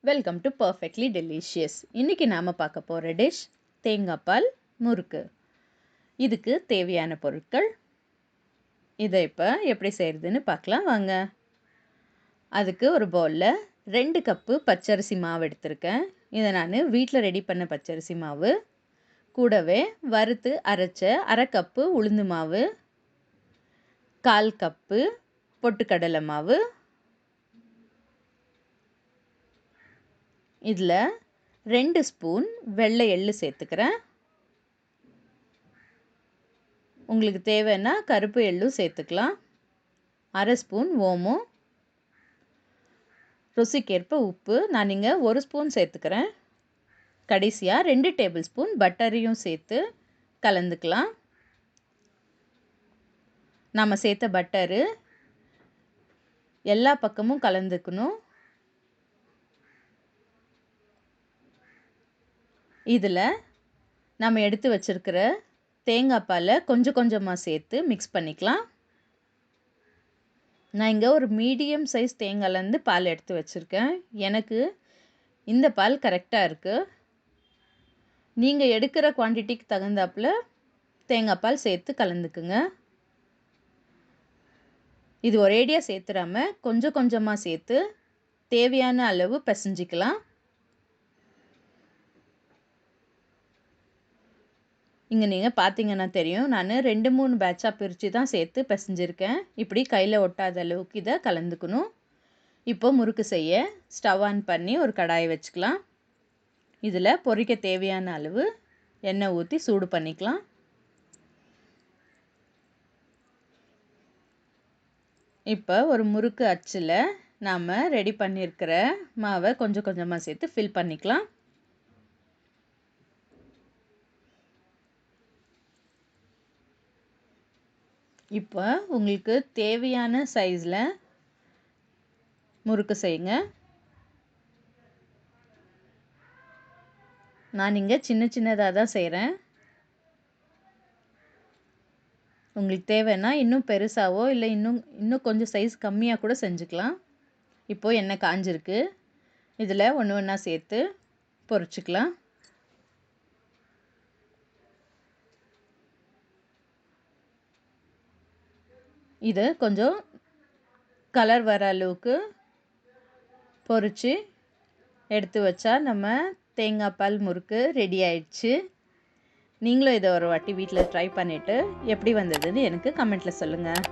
Welcome to perfectly delicious. இன்றைக்கி நாம் பார்க்க போகிற டிஷ் தேங்காய் பால் முறுக்கு. இதுக்கு தேவையான பொருட்கள் இதை இப்போ எப்படி செய்கிறதுன்னு பார்க்கலாம் வாங்க. அதுக்கு ஒரு பவுலில் 2 கப்பு பச்சரிசி மாவு எடுத்திருக்கேன். இதை நான் வீட்டில் ரெடி பண்ண பச்சரிசி மாவு. கூடவே வறுத்து அரைச்ச 1/2 கப்பு உளுந்து மாவு, 1/4 கப்பு பொட்டுக்கடலை மாவு, இதில் 2 ஸ்பூன் வெள்ளை எள்ளு சேர்த்துக்கிறேன். உங்களுக்கு தேவைன்னா கருப்பு எள்ளும் சேர்த்துக்கலாம். 1/2 ஸ்பூன் ஓமம், ருசிக்கேற்ப உப்பு. நான் இங்கே 1 ஸ்பூன் சேர்த்துக்கிறேன். கடைசியாக 2 டேபிள் ஸ்பூன் பட்டரையும் சேர்த்து கலந்துக்கலாம். நாம் சேர்த்த பட்டரு எல்லா பக்கமும் கலந்துக்கணும். இதில் நம்ம எடுத்து வச்சுருக்கிற தேங்காய் பாலை கொஞ்சம் கொஞ்சமாக சேர்த்து மிக்ஸ் பண்ணிக்கலாம். நான் இங்கே ஒரு மீடியம் சைஸ் தேங்காய்லேருந்து பால் எடுத்து வச்சுருக்கேன். எனக்கு இந்த பால் கரெக்டாக இருக்குது. நீங்கள் எடுக்கிற குவான்டிட்டிக்கு தகுந்தாப்பில் தேங்காய் பால் சேர்த்து கலந்துக்குங்க. இது ஒரேடியாக சேர்த்துடாமல் கொஞ்சம் கொஞ்சமாக சேர்த்து தேவையான அளவு பிசைஞ்சிக்கலாம். இங்கே நீங்கள் பார்த்தீங்கன்னா தெரியும், நான் 2-3 பேட்சாக பிரித்து தான் சேர்த்து பிசைஞ்சிருக்கேன். இப்படி கையில் ஒட்டாத அளவுக்கு இதை கலந்துக்கணும். இப்போ முறுக்கு செய்ய ஸ்டவ் ஆன் பண்ணி ஒரு கடாயை வச்சுக்கலாம். இதில் பொரிக்க தேவையான அளவு எண்ணெய் ஊற்றி சூடு பண்ணிக்கலாம். இப்போ ஒரு முறுக்கு அச்சில் நாம் ரெடி பண்ணியிருக்கிற மாவை கொஞ்சம் கொஞ்சமாக சேர்த்து ஃபில் பண்ணிக்கலாம். இப்போ உங்களுக்கு தேவையான சைஸில் முறுக்கு செய்யுங்க. நான் இங்கே சின்ன சின்னதாக தான் செய்கிறேன். உங்களுக்கு தேவைன்னா இன்னும் பெருசாவோ இல்லை இன்னும் கொஞ்சம் சைஸ் கம்மியாக கூட செஞ்சுக்கலாம். இப்போது எண்ணெய் காஞ்சிருக்கு. இதில் ஒன்று ஒன்றா சேர்த்து பொரிச்சுக்கலாம். இது கொஞ்சம் கலர் வர அளவுக்கு பொரித்து எடுத்து வச்சா நம்ம தேங்காய் பால் முறுக்கு ரெடி ஆயிடுச்சு. நீங்களும் இதை ஒரு வாட்டி வீட்டில் ட்ரை பண்ணிவிட்டு எப்படி வந்ததுன்னு எனக்கு கமெண்ட்டில் சொல்லுங்கள்.